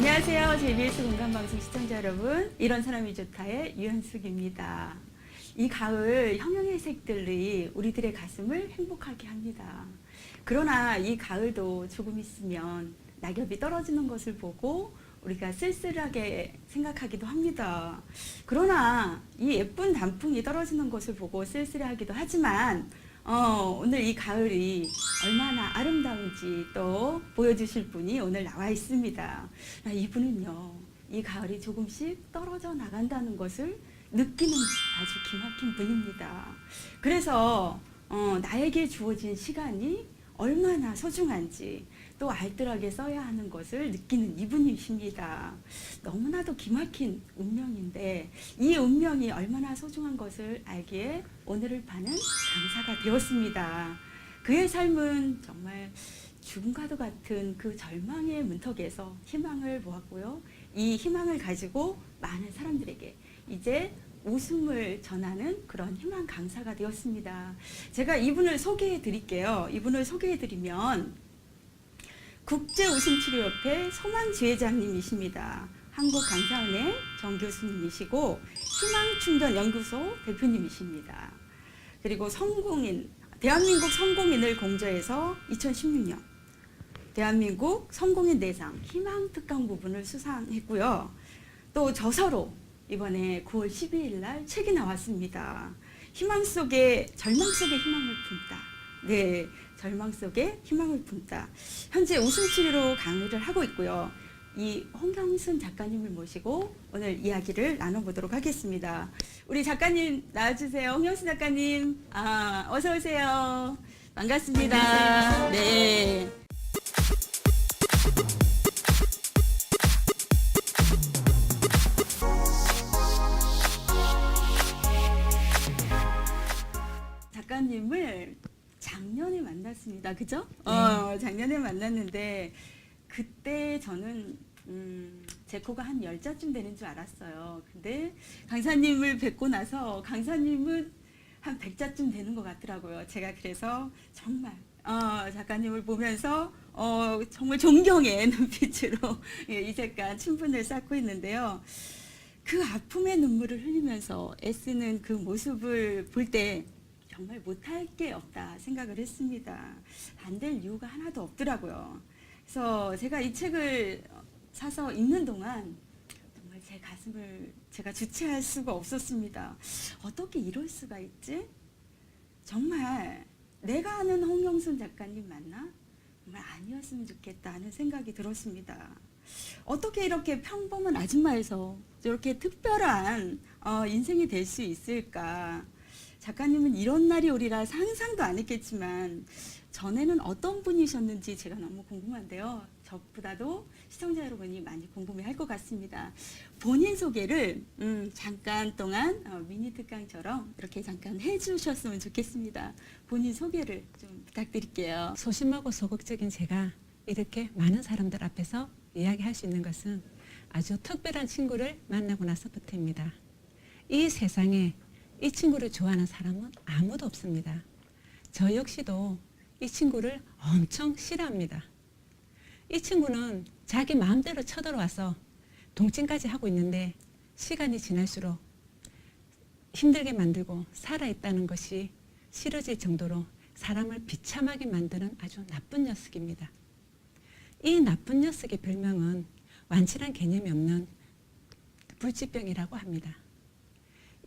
안녕하세요. JBS 공감방송 시청자 여러분. 이런 사람이 좋다의 유현숙입니다. 이 가을 형형의 색들이 우리들의 가슴을 행복하게 합니다. 그러나 이 가을도 조금 있으면 낙엽이 떨어지는 것을 보고 우리가 쓸쓸하게 생각하기도 합니다. 그러나 이 예쁜 단풍이 떨어지는 것을 보고 쓸쓸해하기도 하지만 오늘 이 가을이 얼마나 아름다운지 또 보여주실 분이 오늘 나와 있습니다. 이분은요, 이 가을이 조금씩 떨어져 나간다는 것을 느끼는 아주 기막힌 분입니다. 그래서 나에게 주어진 시간이 얼마나 소중한지 또 알뜰하게 써야 하는 것을 느끼는 이분이십니다. 너무나도 기막힌 운명인데 이 운명이 얼마나 소중한 것을 알기에 오늘을 파는 강사가 되었습니다. 그의 삶은 정말 죽음과도 같은 그 절망의 문턱에서 희망을 보았고요. 이 희망을 가지고 많은 사람들에게 이제 웃음을 전하는 그런 희망 강사가 되었습니다. 제가 이분을 소개해 드릴게요. 이분을 소개해 드리면 국제웃음치료협회 소망지회장님이십니다. 한국강사은행 정교수님이시고 희망충전연구소 대표님이십니다. 그리고 대한민국 성공인을 공저해서 2016년 대한민국 성공인 대상 희망특강 부분을 수상했고요. 또 저서로 이번에 9월 12일 날 책이 나왔습니다. 절망 속에 희망을 품다. 네, 절망 속에 희망을 품다. 현재 웃음치료로 강의를 하고 있고요. 이 홍경순 작가님을 모시고 오늘 이야기를 나눠보도록 하겠습니다. 우리 작가님 나와주세요. 홍경순 작가님, 어서 오세요. 반갑습니다. 안녕하세요. 네. 작가님을 작년에 만났습니다. 그죠? 네. 작년에 만났는데 그때 저는 제 코가 한 10자쯤 되는 줄 알았어요. 근데 강사님을 뵙고 나서 강사님은 한 100자쯤 되는 것 같더라고요. 제가 그래서 정말 작가님을 보면서 정말 존경의 눈빛으로 이제까지 친분을 쌓고 있는데요. 그 아픔의 눈물을 흘리면서 애쓰는 그 모습을 볼 때 정말 못할 게 없다 생각을 했습니다. 안 될 이유가 하나도 없더라고요. 그래서 제가 이 책을 사서 읽는 동안 정말 제 가슴을 제가 주체할 수가 없었습니다. 어떻게 이럴 수가 있지? 정말 내가 아는 홍경순 작가님 맞나? 정말 아니었으면 좋겠다 하는 생각이 들었습니다. 어떻게 이렇게 평범한 아줌마에서 저렇게 특별한 인생이 될 수 있을까? 작가님은 이런 날이 오리라 상상도 안 했겠지만 전에는 어떤 분이셨는지 제가 너무 궁금한데요. 저보다도 시청자 여러분이 많이 궁금해할 것 같습니다. 본인 소개를 잠깐 동안 미니 특강처럼 이렇게 잠깐 해주셨으면 좋겠습니다. 본인 소개를 좀 부탁드릴게요. 소심하고 소극적인 제가 이렇게 많은 사람들 앞에서 이야기할 수 있는 것은 아주 특별한 친구를 만나고 나서부터입니다. 이 세상에 이 친구를 좋아하는 사람은 아무도 없습니다. 저 역시도 이 친구를 엄청 싫어합니다. 이 친구는 자기 마음대로 쳐들어와서 동침까지 하고 있는데 시간이 지날수록 힘들게 만들고 살아있다는 것이 싫어질 정도로 사람을 비참하게 만드는 아주 나쁜 녀석입니다. 이 나쁜 녀석의 별명은 완치란 개념이 없는 불치병이라고 합니다.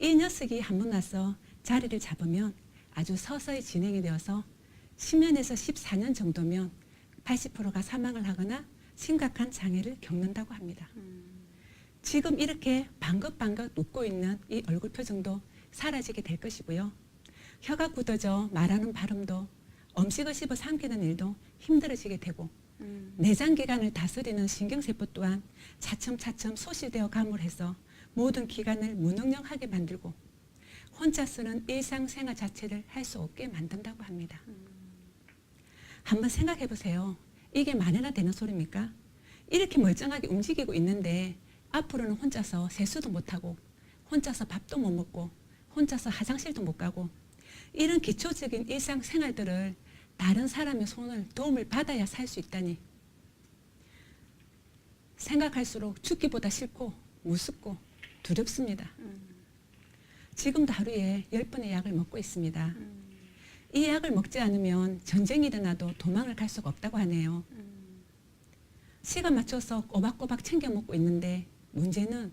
이 녀석이 한 번 와서 자리를 잡으면 아주 서서히 진행이 되어서 10년에서 14년 정도면 80%가 사망을 하거나 심각한 장애를 겪는다고 합니다. 지금 이렇게 방긋방긋 웃고 있는 이 얼굴 표정도 사라지게 될 것이고요. 혀가 굳어져 말하는 발음도 음식을 씹어 삼키는 일도 힘들어지게 되고 내장기관을 다스리는 신경세포 또한 차츰차츰 소실되어 가물해서 모든 기관을 무능력하게 만들고 혼자 쓰는 일상생활 자체를 할 수 없게 만든다고 합니다. 한번 생각해 보세요. 이게 말이나 되는 소리입니까? 이렇게 멀쩡하게 움직이고 있는데 앞으로는 혼자서 세수도 못하고 혼자서 밥도 못 먹고 혼자서 화장실도 못 가고 이런 기초적인 일상생활들을 다른 사람의 손을 도움을 받아야 살 수 있다니 생각할수록 죽기보다 싫고 무섭고 두렵습니다. 지금도 하루에 10번의 약을 먹고 있습니다. 이 약을 먹지 않으면 전쟁이 일어나도 도망을 갈 수가 없다고 하네요. 시간 맞춰서 꼬박꼬박 챙겨 먹고 있는데 문제는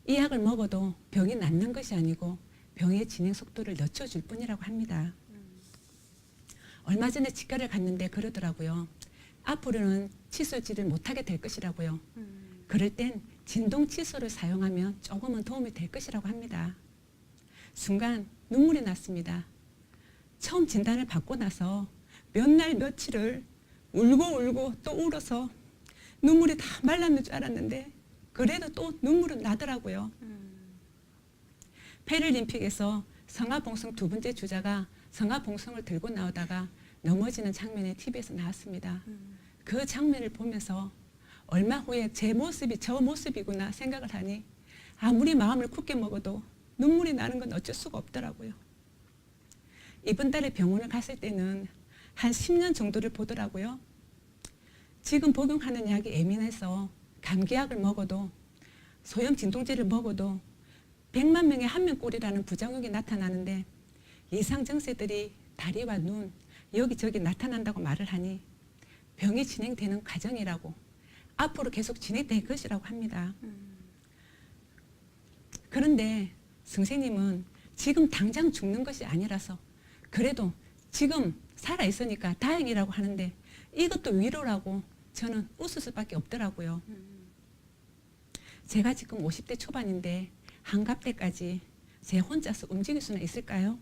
이 약을 먹어도 병이 낫는 것이 아니고 병의 진행 속도를 늦춰줄 뿐이라고 합니다. 얼마 전에 치과를 갔는데 그러더라고요. 앞으로는 칫솔질을 못하게 될 것이라고요. 그럴 땐 진동 칫솔을 사용하면 조금은 도움이 될 것이라고 합니다. 순간 눈물이 났습니다. 처음 진단을 받고 나서 몇 날 며칠을 울고 또 울어서 눈물이 다 말랐는 줄 알았는데 그래도 또 눈물은 나더라고요. 패럴림픽에서 성화봉송 두 번째 주자가 성화봉송을 들고 나오다가 넘어지는 장면이 TV에서 나왔습니다. 그 장면을 보면서 얼마 후에 제 모습이 저 모습이구나 생각을 하니 아무리 마음을 굳게 먹어도 눈물이 나는 건 어쩔 수가 없더라고요. 이번 달에 병원을 갔을 때는 한 10년 정도를 보더라고요. 지금 복용하는 약이 예민해서 감기약을 먹어도 소염 진통제를 먹어도 100만 명에 1명 꼴이라는 부작용이 나타나는데 이상 증세들이 다리와 눈, 여기저기 나타난다고 말을 하니 병이 진행되는 과정이라고 앞으로 계속 진행될 것이라고 합니다. 그런데 선생님은 지금 당장 죽는 것이 아니라서 그래도 지금 살아있으니까 다행이라고 하는데 이것도 위로라고 저는 웃을 수밖에 없더라고요. 제가 지금 50대 초반인데 한갑 때까지 제 혼자서 움직일 수는 있을까요?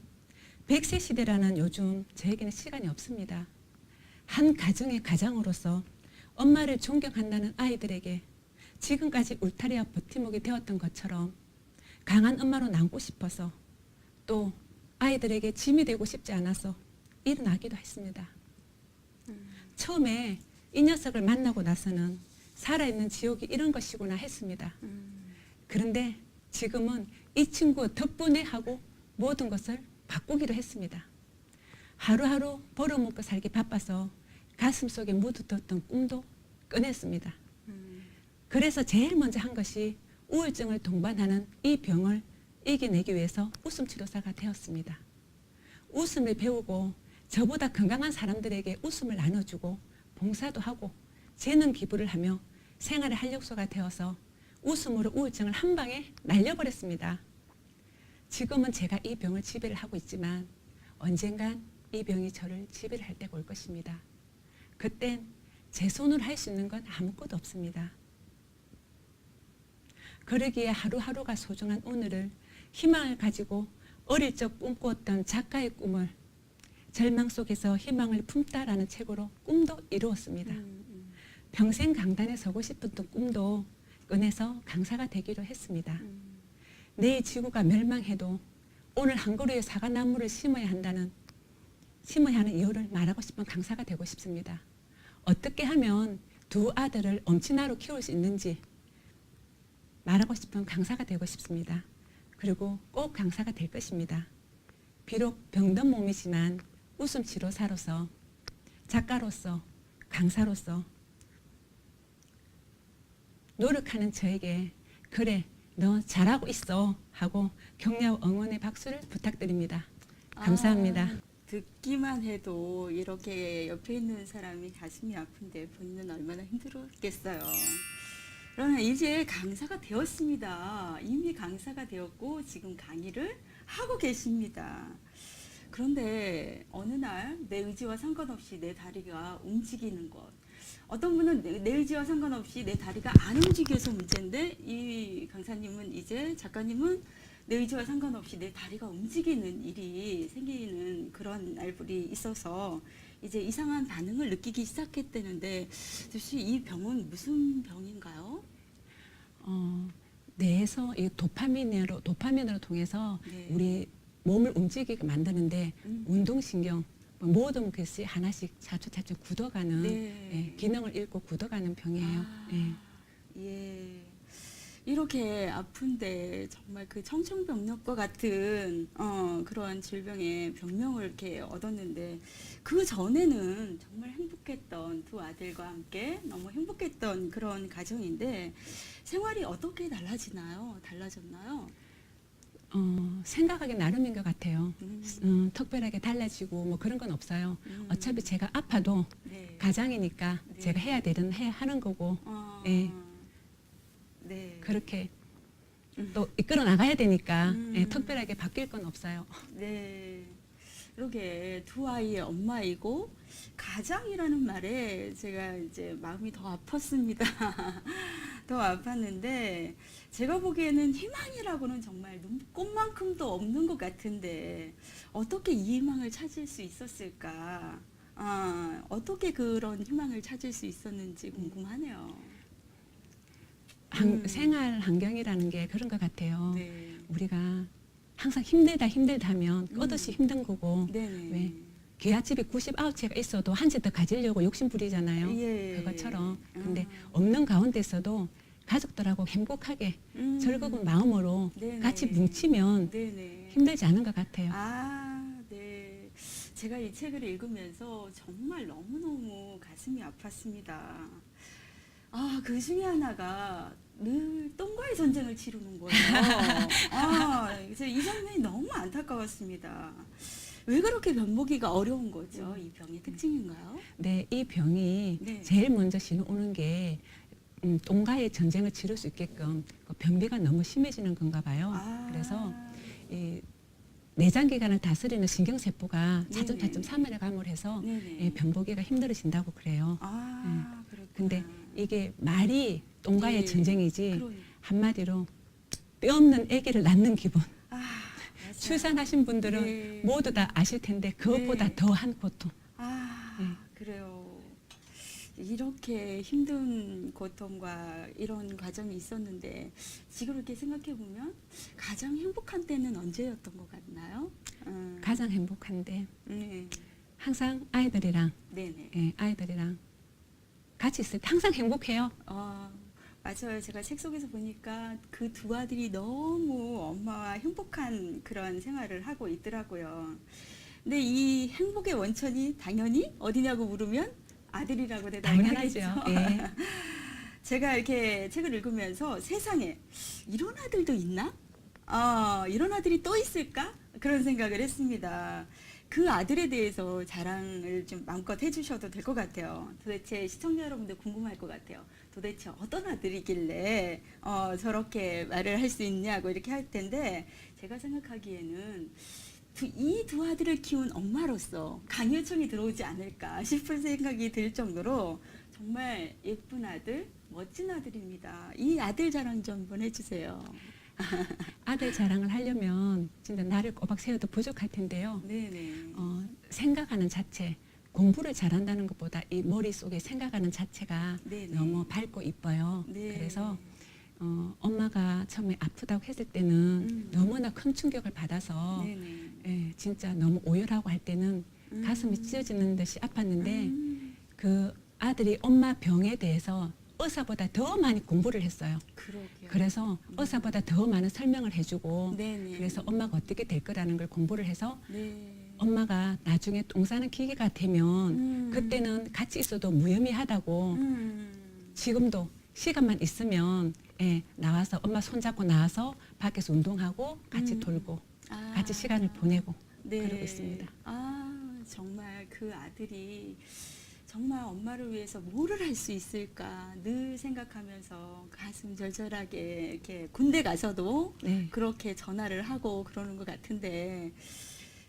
100세 시대라는 요즘 저에게는 시간이 없습니다. 한 가정의 가장으로서 엄마를 존경한다는 아이들에게 지금까지 울타리와 버팀목이 되었던 것처럼 강한 엄마로 남고 싶어서 또 아이들에게 짐이 되고 싶지 않아서 일어나기도 했습니다. 처음에 이 녀석을 만나고 나서는 살아있는 지옥이 이런 것이구나 했습니다. 그런데 지금은 이 친구 덕분에 하고 모든 것을 바꾸기로 했습니다. 하루하루 벌어먹고 살기 바빠서 가슴속에 묻어뒀던 꿈도 꺼냈습니다. 그래서 제일 먼저 한 것이 우울증을 동반하는 이 병을 이겨내기 위해서 웃음치료사가 되었습니다. 웃음을 배우고 저보다 건강한 사람들에게 웃음을 나눠주고 봉사도 하고 재능 기부를 하며 생활의 활력소가 되어서 웃음으로 우울증을 한 방에 날려버렸습니다. 지금은 제가 이 병을 지배를 하고 있지만 언젠간 이 병이 저를 지배를 할 때가 올 것입니다. 그땐 제 손으로 할 수 있는 건 아무것도 없습니다. 그러기에 하루하루가 소중한 오늘을 희망을 가지고 어릴 적 꿈꾸었던 작가의 꿈을 절망 속에서 희망을 품다라는 책으로 꿈도 이루었습니다. 평생 강단에 서고 싶었던 꿈도 꺼내서 강사가 되기로 했습니다. 내일 지구가 멸망해도 오늘 한 그루의 사과나무를 심어야 하는 이유를 말하고 싶은 강사가 되고 싶습니다. 어떻게 하면 두 아들을 엄친아로 키울 수 있는지 말하고 싶은 강사가 되고 싶습니다. 그리고 꼭 강사가 될 것입니다. 비록 병든 몸이지만 웃음치료사로서 작가로서 강사로서 노력하는 저에게 그래 너 잘하고 있어 하고 격려와 응원의 박수를 부탁드립니다. 감사합니다. 듣기만 해도 이렇게 옆에 있는 사람이 가슴이 아픈데 본인은 얼마나 힘들었겠어요. 그러나 이제 강사가 되었습니다. 이미 강사가 되었고 지금 강의를 하고 계십니다. 그런데 어느 날 내 의지와 상관없이 내 다리가 움직이는 것. 어떤 분은 내 의지와 상관없이 내 다리가 안 움직여서 문제인데 이 강사님은 이제 작가님은 내 의지와 상관없이 내 다리가 움직이는 일이 생기는 그런 날들이 있어서 이제 이상한 반응을 느끼기 시작했다는데 도대체 이 병은 무슨 병인가요? 뇌에서 이 도파민으로 통해서 네. 우리 몸을 움직이게 만드는데 운동신경 모든 것이 하나씩 차츰차츰 굳어가는 네. 기능을 잃고 굳어가는 병이에요. 예. 예. 이렇게 아픈데 정말 그 청천벽력과 같은 그런 질병의 병명을 이렇게 얻었는데 그 전에는 정말 행복했던 두 아들과 함께 너무 행복했던 그런 가정인데 생활이 어떻게 달라졌나요? 생각하기 나름인 것 같아요. 음, 특별하게 달라지고 뭐 그런 건 없어요. 음, 어차피 제가 아파도 네. 가장이니까 네. 제가 해야 되는 하는 거고 예, 네. 그렇게 또 이끌어 나가야 되니까 예, 음. 특별하게 바뀔 건 없어요. 네. 이렇게 두 아이의 엄마이고 가장이라는 말에 제가 이제 마음이 더 아팠습니다. 더 아팠는데 제가 보기에는 희망이라고는 정말 눈꽃만큼도 없는 것 같은데 어떻게 이 희망을 찾을 수 있었을까? 어떻게 그런 희망을 찾을 수 있었는지 궁금하네요. 생활 환경이라는 게 그런 것 같아요. 네. 우리가 항상 힘들다면 끝없이 힘든 거고 네네. 왜 계약집이 99채가 있어도 한 채 더 가지려고 욕심 부리잖아요. 예. 그것처럼. 근데 아. 없는 가운데서도 가족들하고 행복하게 즐거운 마음으로 네네. 같이 뭉치면 네네. 힘들지 않은 것 같아요. 네. 제가 이 책을 읽으면서 정말 너무너무 가슴이 아팠습니다. 그 중에 하나가 늘 똥과의 전쟁을 치르는 거예요. 그래서 이 장면이 너무 안타까웠습니다. 왜 그렇게 면보기가 어려운 거죠? 이 병의 특징인가요? 네, 이 병이 네. 제일 먼저 오는 게 똥과의 전쟁을 치를 수 있게끔 그 변비가 너무 심해지는 건가 봐요. 그래서 이 내장기관을 다스리는 신경세포가 차츰차츰 네네. 사면을 감을해서 네네. 예, 변보기가 힘들어진다고 그래요. 그렇구나. 근데 이게 말이 똥과의 예, 전쟁이지 그러니까. 한마디로 뼈 없는 아기를 낳는 기분. 맞아요. 출산하신 분들은 네. 모두 다 아실 텐데 그것보다 네. 더한 고통. 그래요. 이렇게 힘든 고통과 이런 과정이 있었는데 지금 이렇게 생각해 보면 가장 행복한 때는 언제였던 것 같나요? 가장 행복한데 네. 항상 아이들이랑 네네. 예, 아이들이랑 같이 있을 때 항상 행복해요. 맞아요. 제가 책 속에서 보니까 그 두 아들이 너무 엄마와 행복한 그런 생활을 하고 있더라고요. 근데 이 행복의 원천이 당연히 어디냐고 물으면 아들이라고 대답을 당연하죠. 하겠죠. 예. 제가 이렇게 책을 읽으면서 세상에 이런 아들도 있나? 이런 아들이 또 있을까? 그런 생각을 했습니다. 그 아들에 대해서 자랑을 좀 마음껏 해주셔도 될 것 같아요. 도대체 시청자 여러분들 궁금할 것 같아요. 도대체 어떤 아들이길래 저렇게 말을 할 수 있냐고 이렇게 할 텐데 제가 생각하기에는 이 두 아들을 키운 엄마로서 강요청이 들어오지 않을까 싶은 생각이 들 정도로 정말 예쁜 아들, 멋진 아들입니다. 이 아들 자랑 좀 한번 해주세요. 아들 자랑을 하려면 진짜 나를 꼬박 세워도 부족할 텐데요. 네네. 생각하는 자체, 공부를 잘한다는 것보다 이 머릿속에 생각하는 자체가 네네. 너무 밝고 이뻐요. 네. 그래서 엄마가 처음에 아프다고 했을 때는 너무나 큰 충격을 받아서 네네. 예, 진짜 너무 오열하고 할 때는 가슴이 찢어지는 듯이 아팠는데 그 아들이 엄마 병에 대해서 의사보다 더 많이 공부를 했어요. 그러게요. 그래서 의사보다 더 많은 설명을 해주고 네네. 그래서 엄마가 어떻게 될 거라는 걸 공부를 해서 네. 엄마가 나중에 똥 싸는 기계가 되면 그때는 같이 있어도 무의미하다고 지금도 시간만 있으면 예, 나와서 엄마 손잡고 나와서 밖에서 운동하고 같이 돌고 같이 시간을 보내고 네. 그러고 있습니다. 정말 그 아들이 정말 엄마를 위해서 뭐를 할 수 있을까 늘 생각하면서 가슴 절절하게 이렇게 군대 가서도 네. 그렇게 전화를 하고 그러는 것 같은데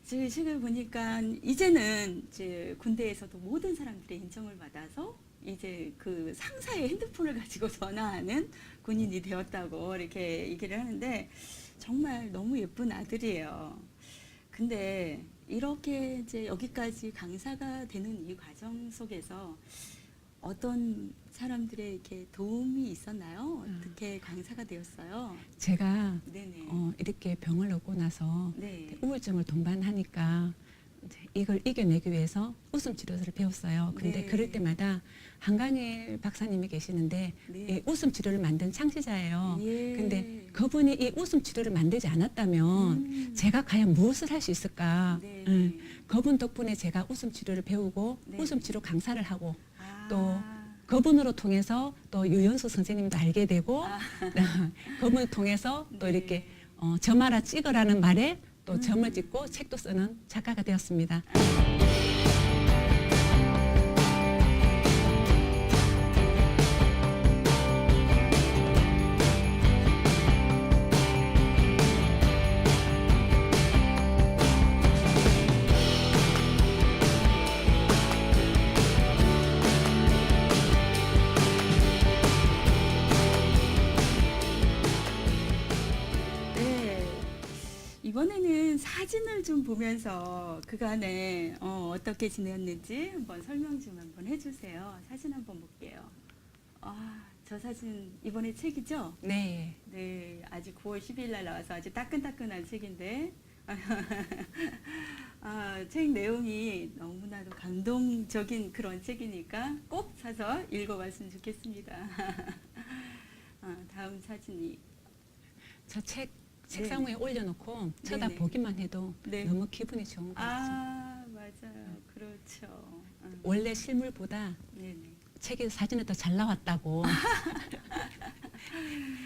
지금 보니까 이제는 이제 군대에서도 모든 사람들의 인정을 받아서 이제 그 상사의 핸드폰을 가지고 전화하는 군인이 되었다고 이렇게 얘기를 하는데 정말 너무 예쁜 아들이에요. 근데 이렇게 이제 여기까지 강사가 되는 이 과정 속에서 어떤 사람들의 이렇게 도움이 있었나요? 어떻게 강사가 되었어요? 제가 네네. 이렇게 병을 얻고 나서 네. 우울증을 동반하니까 이제 이걸 이겨내기 위해서 웃음 치료를 배웠어요. 근데 네. 그럴 때마다 한강일 박사님이 계시는데 네. 이 웃음 치료를 만든 창시자예요. 예. 근데 그분이 이 웃음 치료를 만들지 않았다면 제가 과연 무엇을 할 수 있을까? 네. 그분 덕분에 제가 웃음 치료를 배우고 네. 웃음 치료 강사를 하고 아. 또 그분으로 통해서 또 유연수 선생님도 알게 되고 그분을 통해서 또 네. 이렇게 점 하나 찍으라는 말에 또 점을 찍고 책도 쓰는 작가가 되었습니다. 네. 이번에는 사진을 좀 보면서 그간에 어떻게 지냈는지 한번 설명 좀 한번 해주세요. 사진 한번 볼게요. 아, 저 사진 이번에 책이죠? 네. 네, 아직 9월 12일 날 나와서 아주 따끈따끈한 책인데 아, 책 내용이 너무나도 감동적인 그런 책이니까 꼭 사서 읽어봤으면 좋겠습니다. 다음 사진이 저 책 책상 위에 올려놓고 네네. 쳐다보기만 해도 네. 너무 기분이 좋은 것 같습니다. 아, 맞아요. 그렇죠. 원래 실물보다 네네. 책에서 사진이 더 잘 나왔다고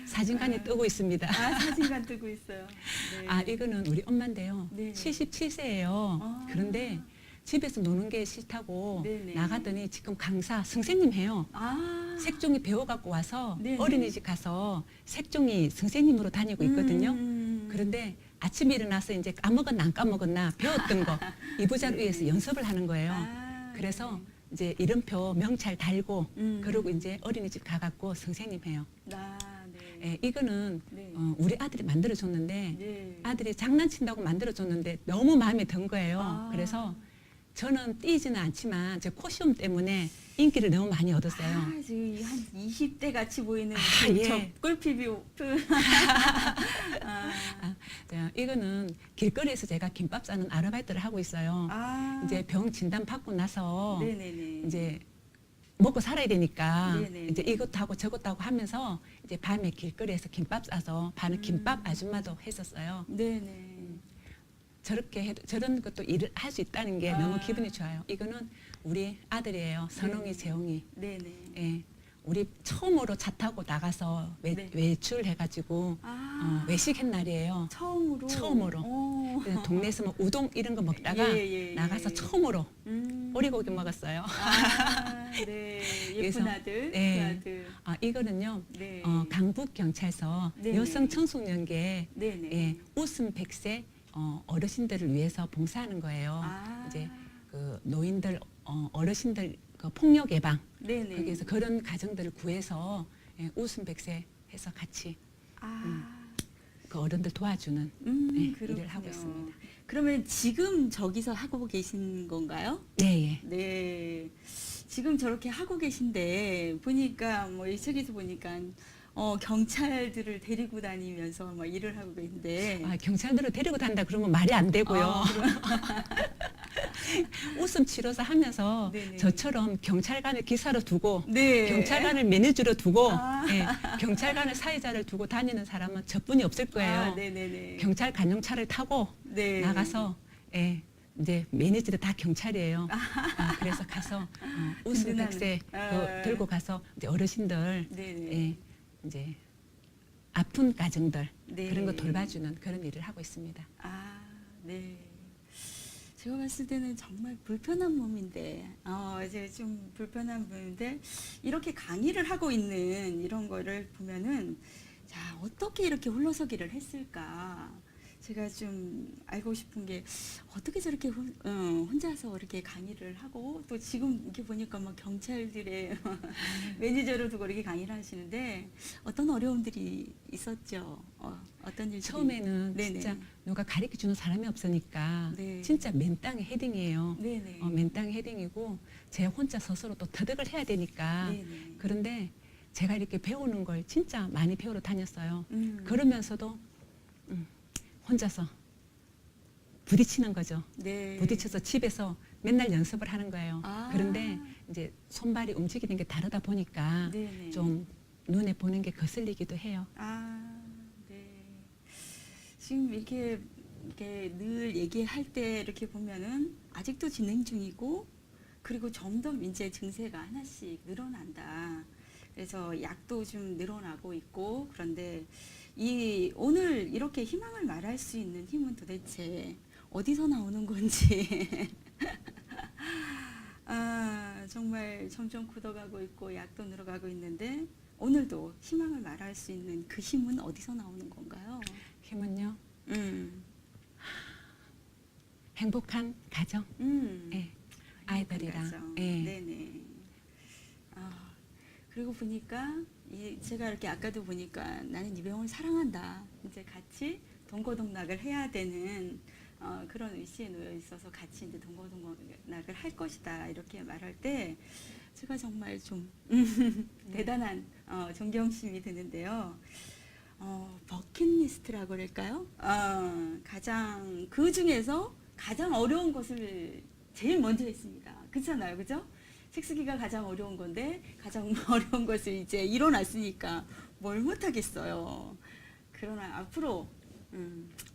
사진관이 뜨고 있습니다. 아, 사진관 뜨고 있어요. 네. 아, 이거는 우리 엄마인데요. 네. 77세예요. 아. 그런데 집에서 노는 게 싫다고 네네. 나가더니 지금 강사, 선생님 해요. 아, 색종이 배워갖고 와서 네네. 어린이집 가서 색종이 선생님으로 다니고 있거든요. 음. 그런데 아침에 일어나서 이제 까먹었나 안 까먹었나 배웠던 거 이부자를 네. 위해서 연습을 하는 거예요. 아, 그래서 네. 이제 이름표 명찰 달고 음. 그러고 이제 어린이집 가갖고 선생님 해요. 아, 네. 예, 이거는 네. 우리 아들이 만들어줬는데 네. 아들이 장난친다고 만들어줬는데 너무 마음에 든 거예요. 아. 그래서 저는 띄지는 않지만 제 코시움 때문에 인기를 너무 많이 얻었어요. 아, 지금 한 20대 같이 보이는 아, 그 예. 저 꿀피비 아, 자, 이거는 길거리에서 제가 김밥 싸는 아르바이트를 하고 있어요. 아, 이제 병 진단 받고 나서 네네네. 이제 먹고 살아야 되니까 네네. 이제 이것도 하고 저것도 하고 하면서 이제 밤에 길거리에서 김밥 싸서 파는 김밥 아줌마도 했었어요. 네네. 저렇게 해도 저런 것도 일을 할 수 있다는 게 아. 너무 기분이 좋아요. 이거는 우리 아들이에요. 선홍이, 네. 재홍이. 네네. 예. 우리 처음으로 차 타고 나가서 네. 외출해가지고 아, 외식한 날이에요. 처음으로. 처음으로. 오. 그래서 동네에서 뭐 우동 이런 거 먹다가 예, 예, 나가서 예. 처음으로 음. 오리고기 먹었어요. 아, 네. 예쁜 그래서, 아들. 네. 그 아들. 아, 이거는요. 네. 강북경찰서 네네. 여성 청소년계 네네. 예, 웃음 100세 어르신들을 위해서 봉사하는 거예요. 아. 이제 그 노인들 어르신들 그 폭력 예방 네네. 거기에서 그런 가정들을 구해서 웃음 100세 해서 같이 아. 그 어른들 도와주는 일을 하고 있습니다. 그러면 지금 저기서 하고 계신 건가요? 네, 예. 네. 지금 저렇게 하고 계신데 보니까 뭐 이 책에서 보니까 경찰들을 데리고 다니면서 막 일을 하고 계신데 아, 경찰들을 데리고 다닌다 그러면 말이 안 되고요. 웃음 치료사 하면서 네네. 저처럼 경찰관을 기사로 두고 네. 경찰관을 매니저로 두고 아. 예, 경찰관을 사회자를 두고 다니는 사람은 저뿐이 없을 거예요. 아, 네네네. 경찰 관용차를 타고 네. 나가서 예, 이제 매니저들 다 경찰이에요. 그래서 가서 웃음 든든한, 100세 아. 들고 가서 이제 어르신들 네네. 예, 이제 아픈 가정들 네. 그런 거 돌봐주는 그런 일을 하고 있습니다. 아, 네. 제가 봤을 때는 정말 불편한 몸인데, 이제 좀 불편한 몸인데, 이렇게 강의를 하고 있는 이런 거를 보면은, 자, 어떻게 이렇게 홀로서기를 했을까? 제가 좀 알고 싶은 게, 어떻게 저렇게 혼자서 이렇게 강의를 하고, 또 지금 이렇게 보니까 막 경찰들의 매니저를 두고 이렇게 강의를 하시는데, 어떤 어려움들이 있었죠? 어떤 일들이? 처음에는 네네. 진짜 누가 가르쳐 주는 사람이 없으니까 네. 진짜 맨 땅에 헤딩이에요. 네네. 맨 땅에 헤딩이고 제 혼자 스스로 또 터득을 해야 되니까 네네. 그런데 제가 이렇게 배우는 걸 진짜 많이 배우러 다녔어요. 음. 그러면서도 혼자서 부딪히는 거죠. 네. 부딪혀서 집에서 맨날 연습을 하는 거예요. 아. 그런데 이제 손발이 움직이는 게 다르다 보니까 네네. 좀 눈에 보는 게 거슬리기도 해요. 아, 네. 지금 이렇게 늘 얘기할 때 이렇게 보면은 아직도 진행 중이고 그리고 점점 이제 증세가 하나씩 늘어난다. 그래서 약도 좀 늘어나고 있고 그런데 이 오늘 이렇게 희망을 말할 수 있는 힘은 도대체 어디서 나오는 건지 아, 정말 점점 굳어가고 있고 약도 늘어가고 있는데 오늘도 희망을 말할 수 있는 그 힘은 어디서 나오는 건가요? 힘은요. 음, 행복한 가정. 예. 아이들이랑. 가정. 예. 네네. 아, 그리고 보니까 제가 이렇게 아까도 보니까 나는 이 병을 사랑한다. 이제 같이 동거동락을 해야 되는 그런 의지에 놓여 있어서 같이 이제 동거동락을 할 것이다 이렇게 말할 때 제가 정말 좀 대단한 존경심이 드는데요. 버킷리스트라고 그럴까요? 가장 그 중에서 가장 어려운 것을 제일 먼저 했습니다. 그렇잖아요, 그죠? 책쓰기가 가장 어려운 건데 가장 어려운 것을 이제 이뤄놨으니까 뭘 못하겠어요. 그러나 앞으로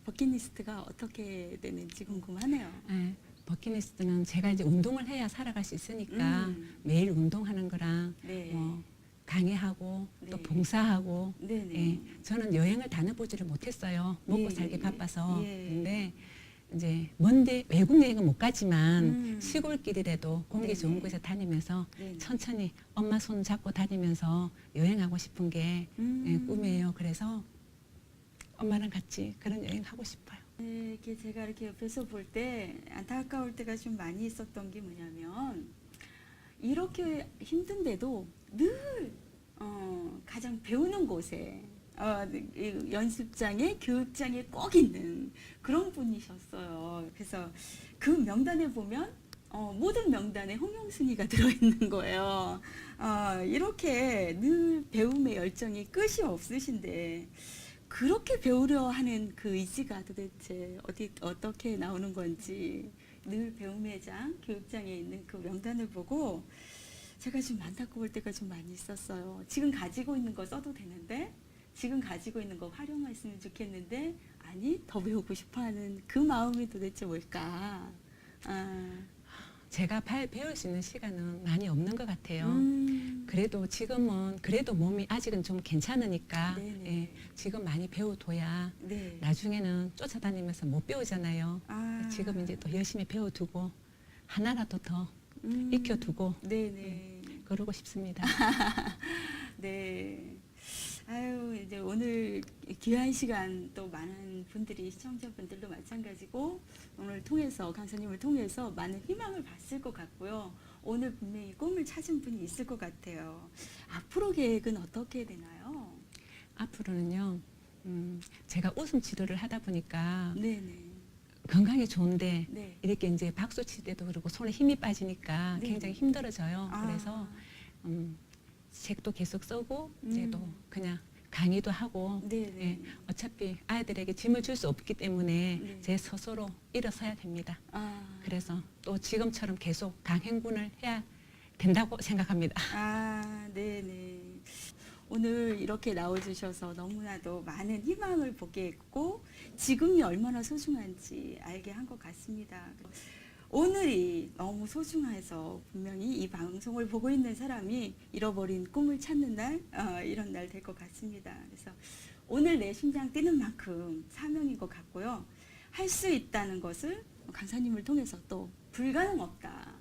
버킷리스트가 어떻게 되는지 궁금하네요. 예. 버킷리스트는 제가 이제 운동을 해야 살아갈 수 있으니까 매일 운동하는 거랑 네. 뭐 강의하고 또 네. 봉사하고 네네. 예. 저는 여행을 다녀보지를 못했어요. 먹고 예, 살기 예, 바빠서. 예. 근데 이제 먼데 외국 여행은 못 가지만 음. 시골길이라도 공기 네네. 좋은 곳에 다니면서 네네. 천천히 엄마 손 잡고 다니면서 여행하고 싶은 게 예, 꿈이에요. 그래서 엄마랑 같이 그런 여행 하고 싶어요. 네, 이렇게 제가 이렇게 옆에서 볼 때 안타까울 때가 좀 많이 있었던 게 뭐냐면 이렇게 힘든데도 늘 가장 배우는 곳에 이 연습장에 교육장에 꼭 있는 그런 분이셨어요. 그래서 그 명단에 보면 모든 명단에 홍영순이가 들어있는 거예요. 이렇게 늘 배움의 열정이 끝이 없으신데 그렇게 배우려 하는 그 의지가 도대체 어떻게 나오는 건지 늘 배움의 장, 교육장에 있는 그 명단을 보고 제가 좀 안타까울 때가 좀 많이 있었어요. 지금 가지고 있는 거 써도 되는데 지금 가지고 있는 거 활용했으면 좋겠는데 아니 더 배우고 싶어하는 그 마음이 도대체 뭘까? 제가 배울 수 있는 시간은 많이 없는 것 같아요. 음. 그래도 지금은 그래도 몸이 아직은 좀 괜찮으니까 네네. 예, 지금 많이 배워둬야 네. 나중에는 쫓아다니면서 못 배우잖아요. 지금 이제 또 열심히 배워두고 하나라도 더 익혀두고 네네. 그러고 싶습니다. 네. 아유, 이제 오늘 귀한 시간 또 많은 분들이 시청자분들도 마찬가지고 오늘 통해서 강사님을 통해서 많은 희망을 봤을 것 같고요. 오늘 분명히 꿈을 찾은 분이 있을 것 같아요. 앞으로 계획은 어떻게 되나요? 앞으로는요. 제가 웃음 치료를 하다 보니까 네네. 건강이 좋은데 네. 이렇게 이제 박수 칠 때도 그렇고 손에 힘이 빠지니까 네. 굉장히 힘들어져요. 아. 그래서 책도 계속 쓰고 이제 음. 또 그냥 강의도 하고 네네. 예, 어차피 아이들에게 짐을 줄 수 없기 때문에 네. 제 스스로 일어서야 됩니다. 그래서 또 지금처럼 계속 강행군을 해야 된다고 생각합니다. 네네. 오늘 이렇게 나와주셔서 너무나도 많은 희망을 보게 했고 지금이 얼마나 소중한지 알게 한 것 같습니다. 오늘이 너무 소중해서 분명히 이 방송을 보고 있는 사람이 잃어버린 꿈을 찾는 날, 이런 날 될 것 같습니다. 그래서 오늘 내 심장 뛰는 만큼 사명인 것 같고요. 할 수 있다는 것을 강사님을 통해서 또 불가능 없다.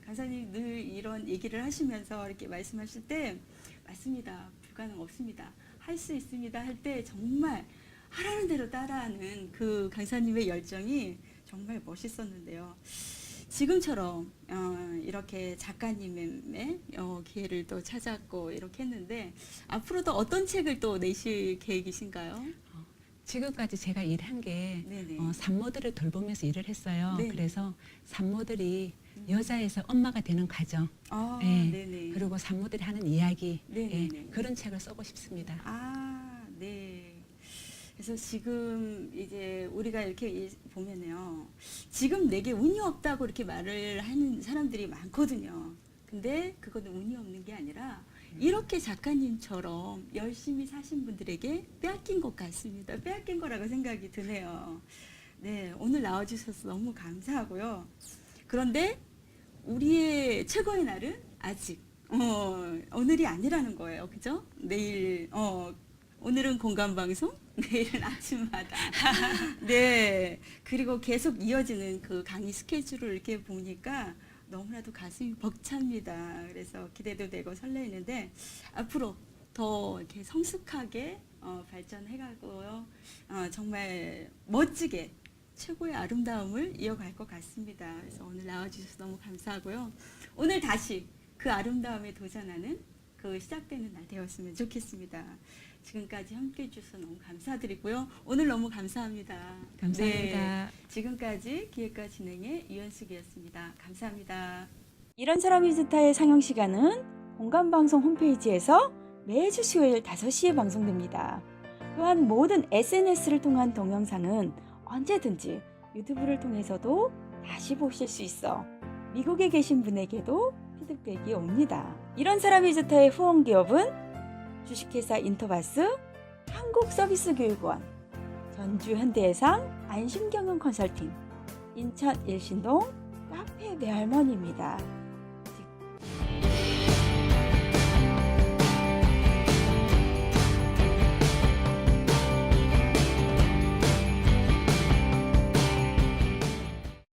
강사님 늘 이런 얘기를 하시면서 이렇게 말씀하실 때 맞습니다. 불가능 없습니다. 할 수 있습니다. 할 때 정말 하라는 대로 따라하는 그 강사님의 열정이 정말 멋있었는데요. 지금처럼 이렇게 작가님의 기회를 또 찾았고 이렇게 했는데 앞으로도 어떤 책을 또 내실 계획이신가요? 지금까지 제가 일한 게 네네. 산모들을 돌보면서 일을 했어요. 네네. 그래서 산모들이 여자에서 엄마가 되는 과정, 예, 네네. 그리고 산모들이 하는 이야기, 네네네. 예, 그런 책을 쓰고 싶습니다. 네. 그래서 지금 이제 우리가 이렇게 보면요. 지금 내게 운이 없다고 이렇게 말을 하는 사람들이 많거든요. 근데 그거는 운이 없는 게 아니라 이렇게 작가님처럼 열심히 사신 분들에게 빼앗긴 것 같습니다. 빼앗긴 거라고 생각이 드네요. 네, 오늘 나와주셔서 너무 감사하고요. 그런데 우리의 최고의 날은 아직 오늘이 아니라는 거예요. 그죠? 내일 오늘은 공감방송, 내일은 아침마다. 네. 그리고 계속 이어지는 그 강의 스케줄을 이렇게 보니까 너무나도 가슴이 벅찹니다. 그래서 기대도 되고 설레이는데 앞으로 더 이렇게 성숙하게 발전해가고요. 정말 멋지게 최고의 아름다움을 이어갈 것 같습니다. 그래서 오늘 나와주셔서 너무 감사하고요. 오늘 다시 그 아름다움에 도전하는 그 시작되는 날 되었으면 좋겠습니다. 지금까지 함께해 주셔서 너무 감사드리고요. 오늘 너무 감사합니다. 감사합니다. 네, 지금까지 기획과 진행의 유연숙이었습니다. 감사합니다. 이런 사람이 좋다의 상영 시간은 공감방송 홈페이지에서 매주 수요일 5시에 방송됩니다. 또한 모든 SNS를 통한 동영상은 언제든지 유튜브를 통해서도 다시 보실 수 있어 미국에 계신 분에게도 피드백이 옵니다. 이런 사람이 좋다의 후원기업은 주식회사 인터바스, 한국서비스교육원, 전주현대해상, 안심경영 컨설팅, 인천 일신동 카페 매할머니입니다.